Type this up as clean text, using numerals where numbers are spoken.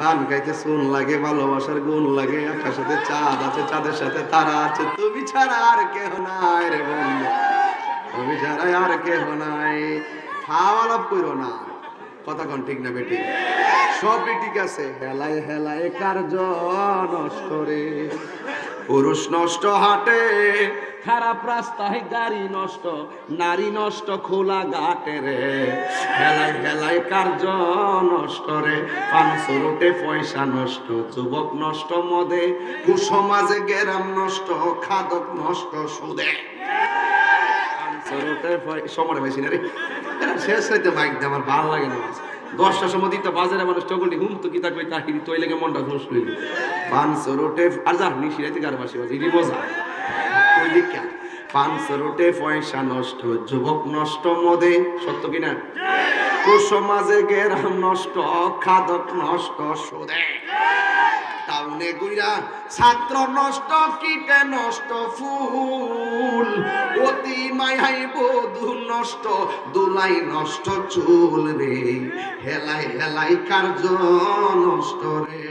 পান খাইতে চুন লাগে, ভালোবাসার গুণ লাগে, আকাশেতে চাঁদ আছে, চাঁদের সাথে তারা আছে, তুমি ছাড়া আর কেহ নাই রে বন্ধু, তুমি ছাড়া আর কেহ নাই। খাওয়া লাভ করো না, কথা কোন ঠিক না বেটি? সবই ঠিক আছে, হেলায় হেলায় কার্য নষ্ট রে, পুরুষ নষ্ট হাটে, খারাপ রাস্তায় গাড়ি নষ্ট, নারী নষ্ট খোলা ঘাটে রে, হেলায় হেলায় কার্য নষ্ট রে, পানসুরুটে পয়সা নষ্ট, যুবক নষ্ট মদে, কুসমাজে গেরাম নষ্ট, খাদক নষ্ট সুদে। পানসুরুটে সময় বেশি না রে, শেষ হইতে মাইক দিয়ে আমার ভালো লাগে না। 10টার সময় দিতে বাজারে মানুষ চকলটি হুম তো কি থাকবে কাহিনী তো লেগে মনটা নষ্ট হইল। পানসো রোটে আর যা নিশিরাইতে গার বাসি বাজি মজা ওই দিকে। পানসো রোটে পয়সা নষ্ট, যুবক নষ্ট মদে, সত্য কিনা? কুসমাজে গেরাম নষ্ট, খাদক নষ্ট সুদে। টাউনে গুইরা ছাত্র নষ্ট, কীটে নষ্ট ফুল, অতি মায়াই বধূ নষ্ট, দোলাই নষ্ট চুল রে, হেলাই হেলাই কার্য নষ্ট রে।